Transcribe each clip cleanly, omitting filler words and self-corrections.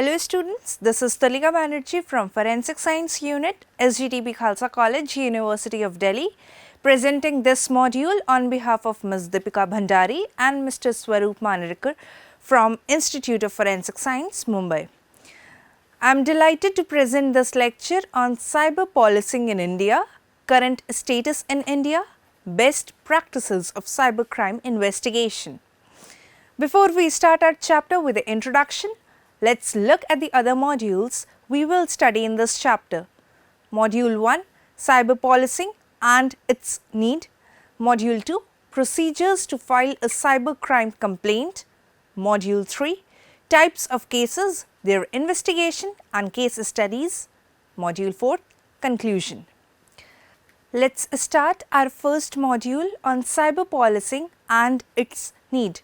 Hello students, this is Talika Banerjee from Forensic Science Unit, SGTB Khalsa College, University of Delhi, presenting this module on behalf of Ms. Deepika Bhandari and Mr. Swaroop Manarkar from Institute of Forensic Science, Mumbai. I am delighted to present this lecture on cyber policing in India, current status in India, best practices of cybercrime investigation. Before we start our chapter with the introduction, let's look at the other modules we will study in this chapter. Module 1, Cyber Policing and its need. Module 2, Procedures to file a cybercrime complaint. Module 3, Types of cases, their investigation and case studies. Module 4, Conclusion. Let's start our first module on cyber policing and its need.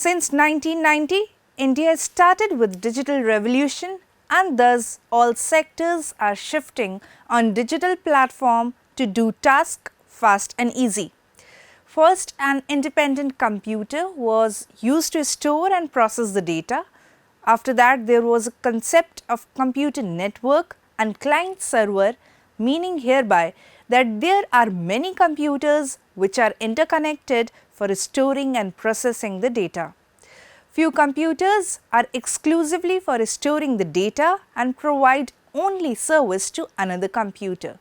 Since 1990, India started with digital revolution and thus all sectors are shifting on digital platform to do tasks fast and easy. First, an independent computer was used to store and process the data. After that, there was a concept of computer network and client server, meaning hereby that there are many computers which are interconnected for storing and processing the data. Few computers are exclusively for storing the data and provide only service to another computer.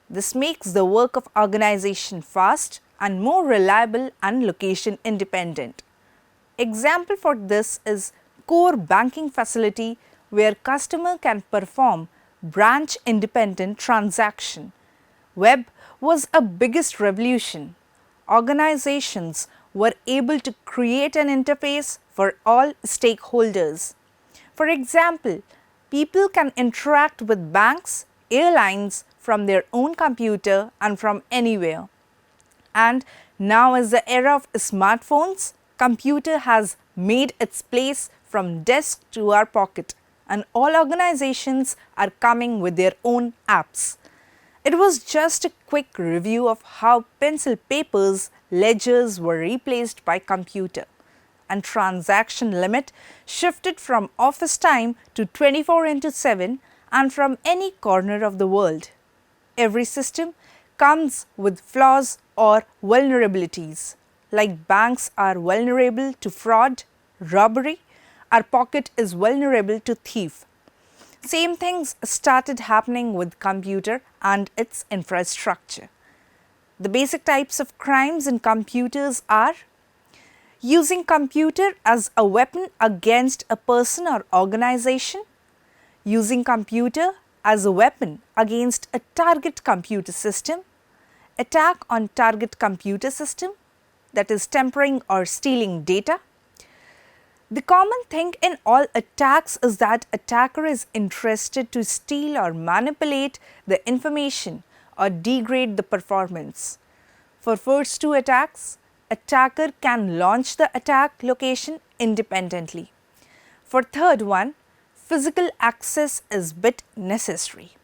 This makes the work of organization fast and more reliable and location independent. Example for this is core banking facility where customer can perform branch independent transaction. Web was a biggest revolution. Organizations were able to create an interface for all stakeholders. For example, people can interact with banks, airlines from their own computer and from anywhere. And now as the era of smartphones, computer has made its place from desk to our pocket and all organizations are coming with their own apps. It was just a quick review of how pencil papers, ledgers were replaced by computer and transaction limit shifted from office time to 24/7 and from any corner of the world. Every system comes with flaws or vulnerabilities. Like banks are vulnerable to fraud, robbery, our pocket is vulnerable to thief. Same things started happening with computer and its infrastructure. The basic types of crimes in computers are using computer as a weapon against a person or organization, using computer as a weapon against a target computer system, attack on target computer system, that is tampering or stealing data. The common thing in all attacks is that attacker is interested to steal or manipulate the information or degrade the performance. For first two attacks, attacker can launch the attack location independently. For third one, physical access is bit necessary.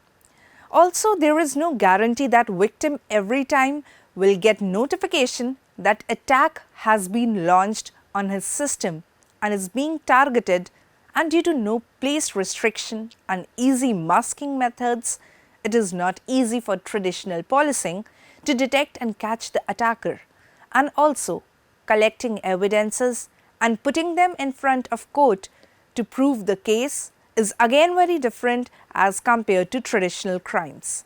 Also, there is no guarantee that victim every time will get notification that attack has been launched on his system and is being targeted, and due to no place restriction and easy masking methods, it is not easy for traditional policing to detect and catch the attacker, and also collecting evidences and putting them in front of court to prove the case is again very different as compared to traditional crimes.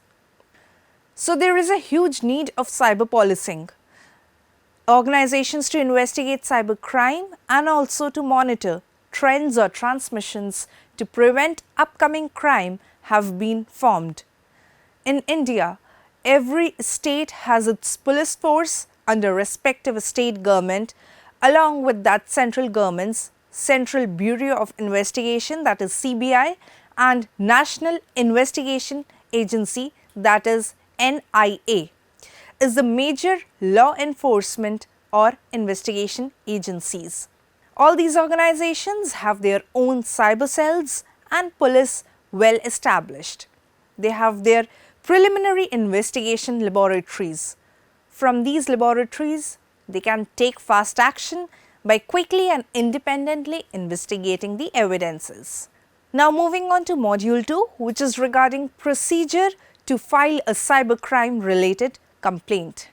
So there is a huge need of cyber policing. Organizations to investigate cybercrime and also to monitor trends or transmissions to prevent upcoming crime have been formed. In India, every state has its police force under respective state government, along with that central government's Central Bureau of Investigation, that is CBI, and National Investigation Agency, that is NIA, is the major law enforcement or investigation agencies. All these organizations have their own cyber cells and police well established. They have their preliminary investigation laboratories. From these laboratories, they can take fast action by quickly and independently investigating the evidences. Now moving on to Module 2, which is regarding procedure to file a cybercrime related complaint.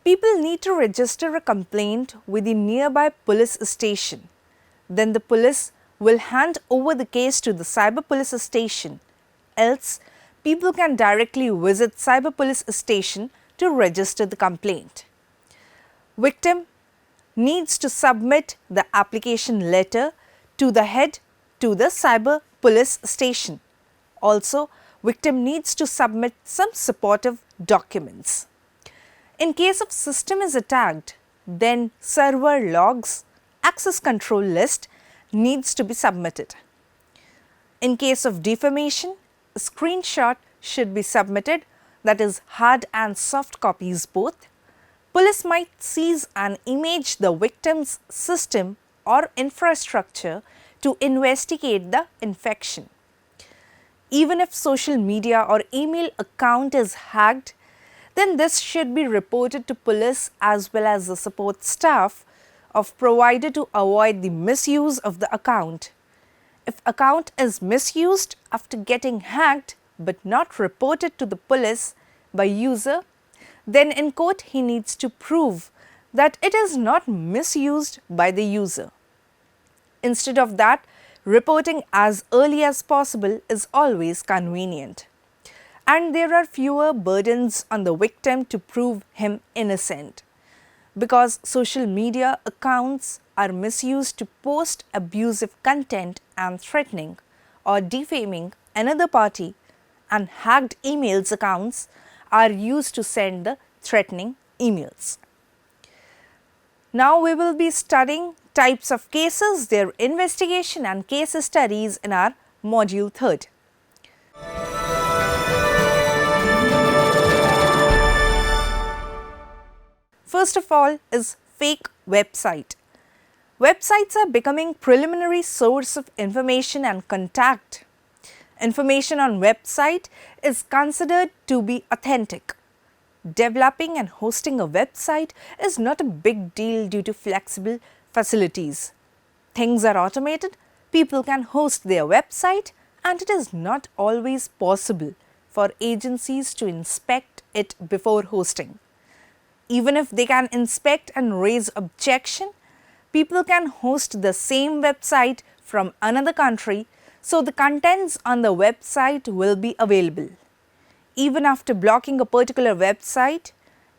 People need to register a complaint with the nearby police station. Then the police will hand over the case to the cyber police station. Else, people can directly visit cyber police station to register the complaint. Victim needs to submit the application letter to the head to the cyber police station. Also, victim needs to submit some supportive documents. In case of system is attacked, then server logs, access control list needs to be submitted. In case of defamation, a screenshot should be submitted, that is hard and soft copies both. Police might seize and image the victim's system or infrastructure to investigate the infection. Even if social media or email account is hacked, then this should be reported to police as well as the support staff of provider to avoid the misuse of the account. If account is misused after getting hacked but not reported to the police by user, then in court he needs to prove that it is not misused by the user. Instead of that, reporting as early as possible is always convenient. And there are fewer burdens on the victim to prove him innocent. Because social media accounts are misused to post abusive content and threatening or defaming another party, and hacked emails accounts are used to send the threatening emails. Now we will be studying types of cases, their investigation and case studies in our module 3rd. First of all is fake website. Websites are becoming preliminary source of information and contact. Information on website is considered to be authentic. Developing and hosting a website is not a big deal due to flexible facilities. Things are automated, people can host their website, and it is not always possible for agencies to inspect it before hosting. Even if they can inspect and raise objection, people can host the same website from another country, so the contents on the website will be available. Even after blocking a particular website,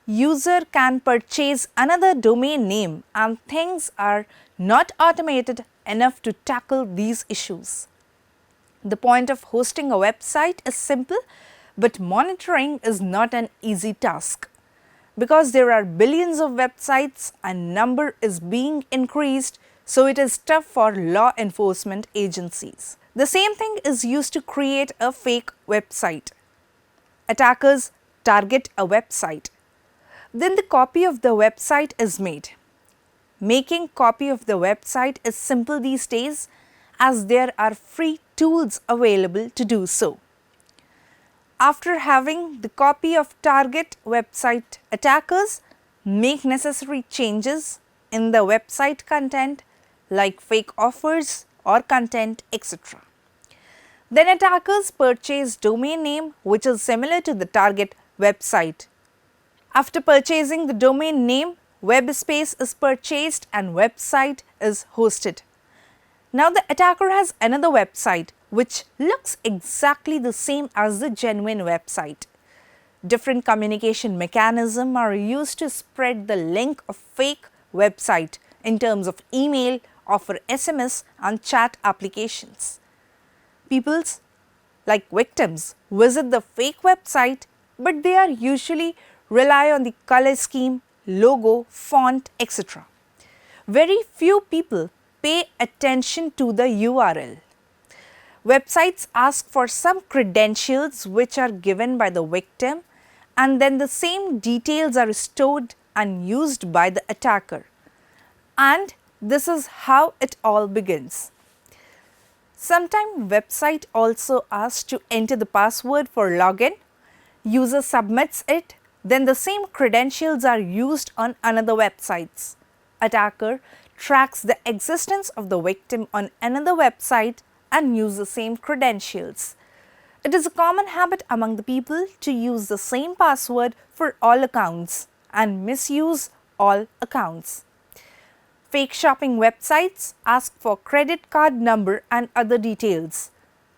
user can purchase another domain name, and things are not automated enough to tackle these issues. The point of hosting a website is simple, but monitoring is not an easy task. Because there are billions of websites and number is being increased, so it is tough for law enforcement agencies. The same thing is used to create a fake website. Attackers target a website. Then the copy of the website is made. Making copy of the website is simple these days, as there are free tools available to do so. After having the copy of target website, attackers make necessary changes in the website content like fake offers or content, etc. Then attackers purchase domain name which is similar to the target website. After purchasing the domain name, web space is purchased and website is hosted. Now the attacker has another website which looks exactly the same as the genuine website. Different communication mechanisms are used to spread the link of fake website in terms of email, offer SMS and chat applications. People like victims visit the fake website, but they are usually rely on the color scheme, logo, font, etc. Very few people pay attention to the URL. Websites ask for some credentials which are given by the victim, and then the same details are stored and used by the attacker. And this is how it all begins. Sometimes website also asks to enter the password for login. User submits it, then the same credentials are used on another websites. Attacker tracks the existence of the victim on another website and use the same credentials. It is a common habit among the people to use the same password for all accounts and misuse all accounts. Fake shopping websites ask for credit card number and other details.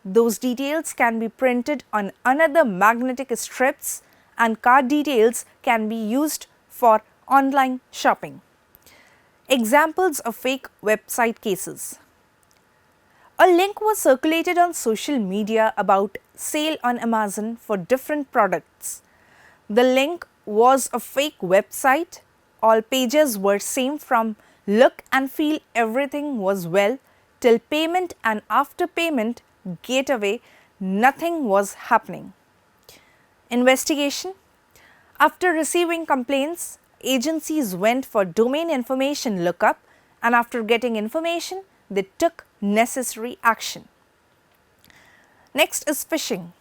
Those details can be printed on another magnetic strips and card details can be used for online shopping. Examples of fake website cases. A link was circulated on social media about sale on Amazon for different products. The link was a fake website. All pages were same from look and feel everything was well till payment, and after payment gateway nothing was happening. Investigation. After receiving complaints, agencies went for domain information lookup, and after getting information they took necessary action. Next is phishing.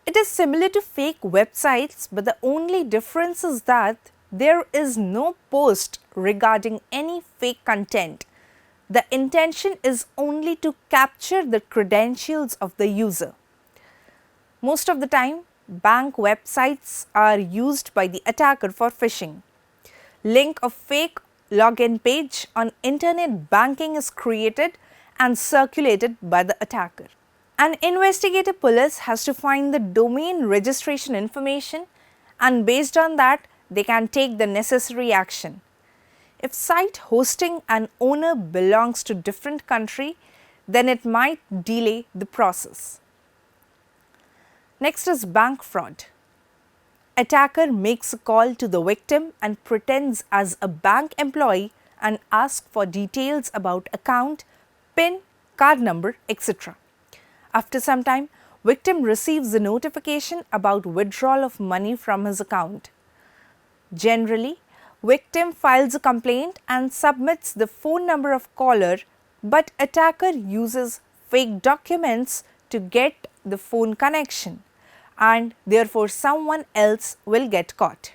It is similar to fake websites, but the only difference is that there is no post regarding any fake content. The intention is only to capture the credentials of the user. Most of the time, bank websites are used by the attacker for phishing. Link of fake login page on internet banking is created and circulated by the attacker. An investigative police has to find the domain registration information, and based on that they can take the necessary action. If site hosting and owner belongs to different country, then it might delay the process. Next is bank fraud. Attacker makes a call to the victim and pretends as a bank employee and asks for details about account, PIN, card number, etc. After some time, victim receives a notification about withdrawal of money from his account. Generally, victim files a complaint and submits the phone number of caller, but attacker uses fake documents to get the phone connection, and therefore someone else will get caught.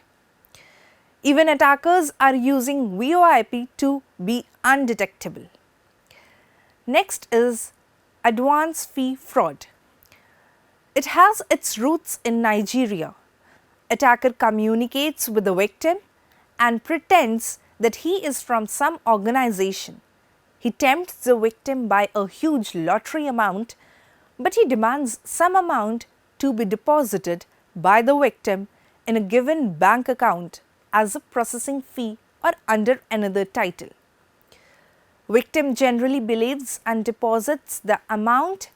Even attackers are using VoIP to be undetectable. Next is advance fee fraud. It has its roots in Nigeria. Attacker communicates with the victim and pretends that he is from some organization. He tempts the victim by a huge lottery amount, but he demands some amount to be deposited by the victim in a given bank account as a processing fee or under another title. Victim generally believes and deposits the amount,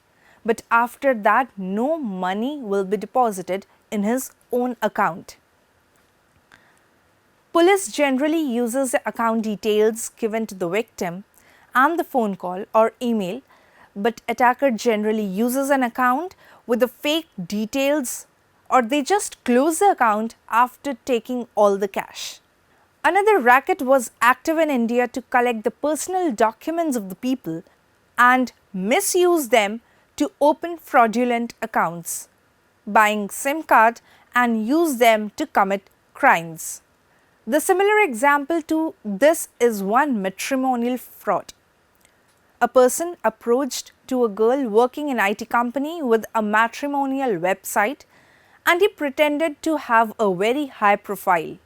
but after that no money will be deposited in his own account. Police generally uses the account details given to the victim and the phone call or email, but attacker generally uses an account with the fake details, or they just close the account after taking all the cash. Another racket was active in India to collect the personal documents of the people and misuse them to open fraudulent accounts, buying SIM card and use them to commit crimes. The similar example to this is one matrimonial fraud. A person approached to a girl working in IT company with a matrimonial website, and he pretended to have a very high profile.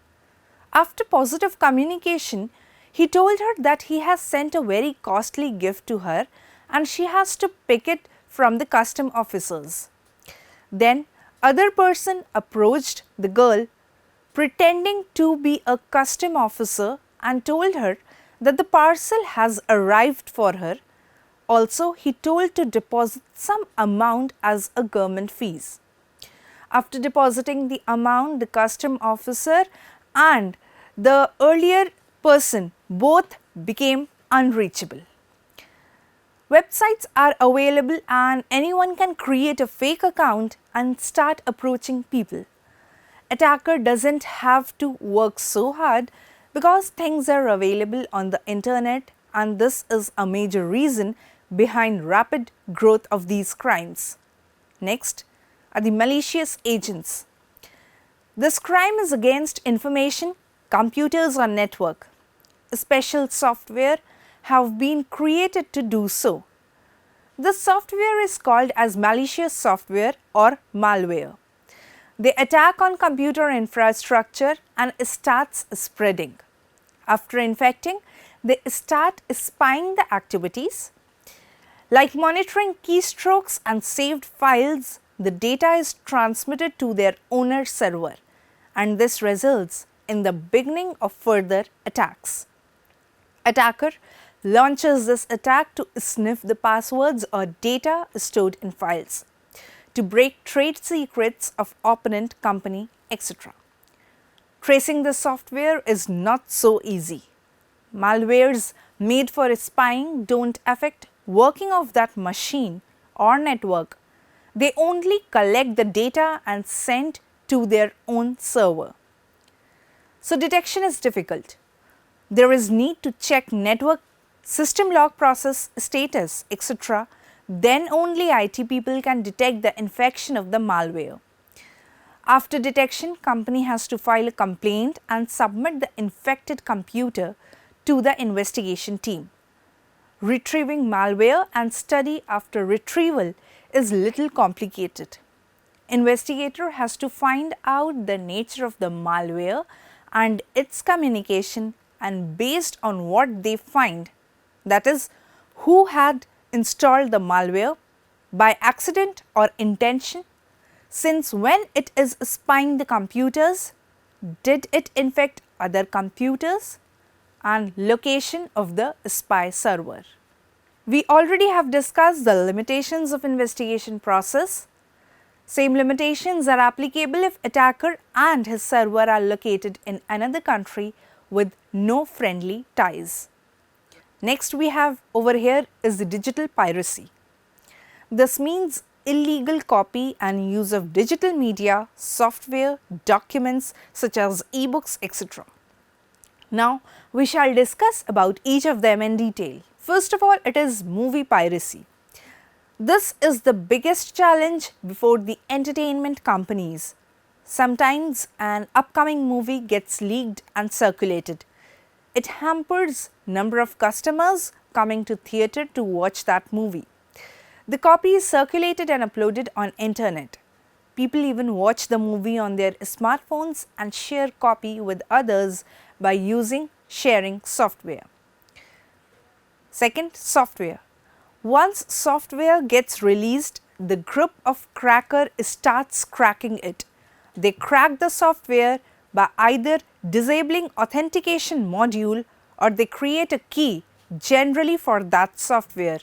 After positive communication, he told her that he has sent a very costly gift to her and she has to pick it from the custom officers. Then other person approached the girl pretending to be a custom officer and told her that the parcel has arrived for her. Also, he told to deposit some amount as a government fees. After depositing the amount, the custom officer and the earlier person both became unreachable. Websites are available and anyone can create a fake account and start approaching people. Attacker doesn't have to work so hard because things are available on the internet, and this is a major reason behind rapid growth of these crimes. Next are the malicious agents. This crime is against information, computers or network. Special software have been created to do so. This software is called as malicious software or malware. They attack on computer infrastructure and starts spreading. After infecting, they start spying the activities. Like monitoring keystrokes and saved files, the data is transmitted to their owner server, and this results in the beginning of further attacks. Attacker launches this attack to sniff the passwords or data stored in files, to break trade secrets of opponent company, etc. Tracing the software is not so easy. Malwares made for spying don't affect working of that machine or network. They only collect the data and send to their own server. So detection is difficult. There is need to check network, system log process status, etc. Then only IT people can detect the infection of the malware. After detection, company has to file a complaint and submit the infected computer to the investigation team. Retrieving malware and study after retrieval is little complicated. Investigator has to find out the nature of the malware and its communication, and based on what they find, that is, who had installed the malware by accident or intention, since when it is spying the computers, did it infect other computers, and location of the spy server. We already have discussed the limitations of investigation process. Same limitations are applicable if attacker and his server are located in another country with no friendly ties. Next we have over here is the digital piracy. This means illegal copy and use of digital media, software, documents such as e-books, etc. Now we shall discuss about each of them in detail. First of all, it is movie piracy. This is the biggest challenge before the entertainment companies. Sometimes an upcoming movie gets leaked and circulated. It hampers number of customers coming to theatre to watch that movie. The copy is circulated and uploaded on internet. People even watch the movie on their smartphones and share copy with others by using sharing software. Second, software. Once software gets released, the group of cracker starts cracking it. They crack the software by either disabling authentication module or they create a key generally for that software.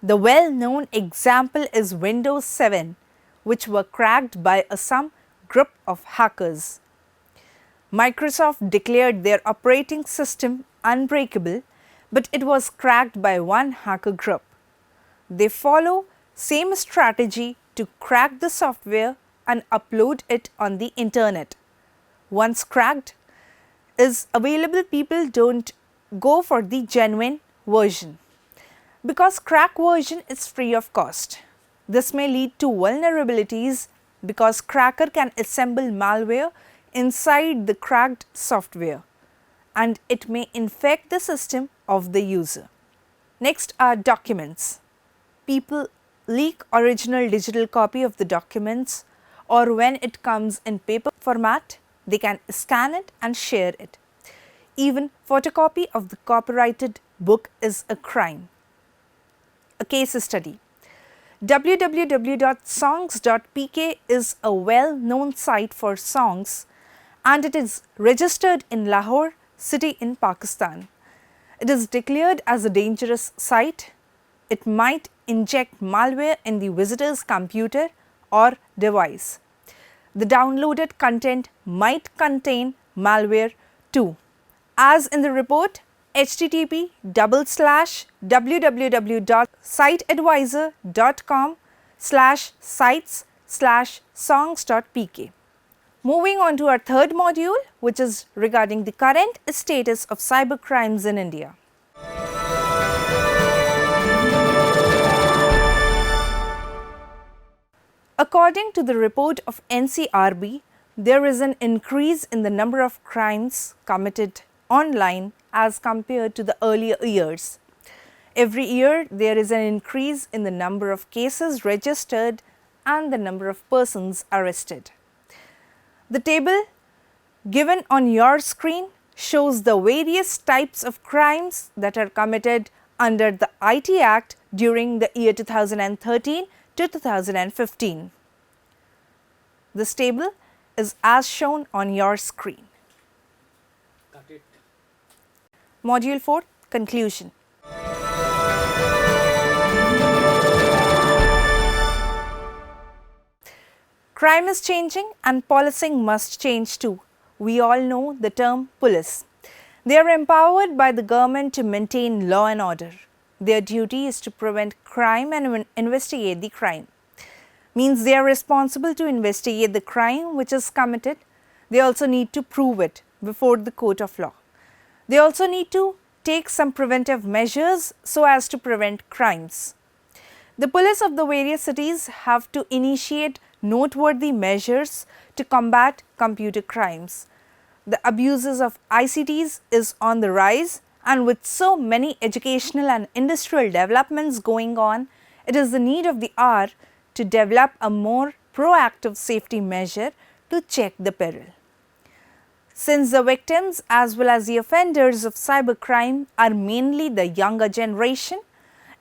The well-known example is Windows 7, which were cracked by some group of hackers. Microsoft declared their operating system unbreakable, but it was cracked by one hacker group. They follow same strategy to crack the software and upload it on the internet. Once cracked is available, people don't go for the genuine version because crack version is free of cost. This may lead to vulnerabilities because cracker can assemble malware inside the cracked software and it may infect the system of the user. Next are documents. People leak original digital copy of the documents, or when it comes in paper format, they can scan it and share it. Even photocopy of the copyrighted book is a crime. A case study. www.songs.pk is a well-known site for songs and it is registered in Lahore city in Pakistan. It is declared as a dangerous site. It might inject malware in the visitor's computer or device. The downloaded content might contain malware too. As in the report, http://www.siteadvisor.com/sites/songs.pk. Moving on to our third module, which is regarding the current status of cyber crimes in India. According to the report of NCRB, there is an increase in the number of crimes committed online as compared to the earlier years. Every year, there is an increase in the number of cases registered and the number of persons arrested. The table given on your screen shows the various types of crimes that are committed under the IT Act during the year 2013 to 2015. This table is as shown on your screen. Got it. Module 4 Conclusion. Crime is changing and policing must change too. We all know the term police. They are empowered by the government to maintain law and order. Their duty is to prevent crime and investigate the crime. Means they are responsible to investigate the crime which is committed. They also need to prove it before the court of law. They also need to take some preventive measures so as to prevent crimes. The police of the various cities have to initiate noteworthy measures to combat computer crimes. The abuses of ICTs is on the rise, and with so many educational and industrial developments going on, it is the need of the hour to develop a more proactive safety measure to check the peril. Since the victims as well as the offenders of cybercrime are mainly the younger generation,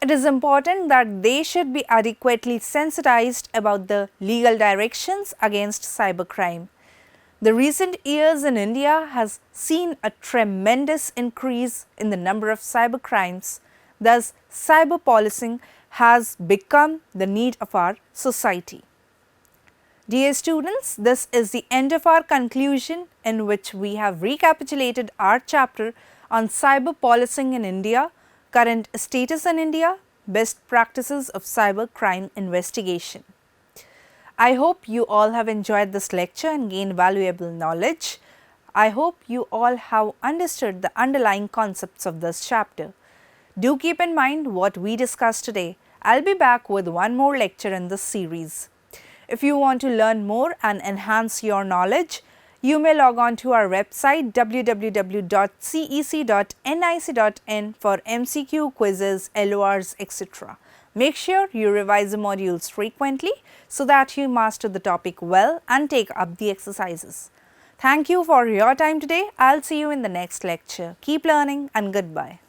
it is important that they should be adequately sensitized about the legal directions against cybercrime. The recent years in India has seen a tremendous increase in the number of cybercrimes. Thus, cyber policing has become the need of our society. Dear students, this is the end of our conclusion in which we have recapitulated our chapter on cyber policing in India, current status in India, best practices of cyber crime investigation. I hope you all have enjoyed this lecture and gained valuable knowledge. I hope you all have understood the underlying concepts of this chapter. Do keep in mind what we discussed today. I'll be back with one more lecture in this series. If you want to learn more and enhance your knowledge, you may log on to our website www.cec.nic.in for MCQ, quizzes, LORs, etc. Make sure you revise the modules frequently so that you master the topic well and take up the exercises. Thank you for your time today. I'll see you in the next lecture. Keep learning and goodbye.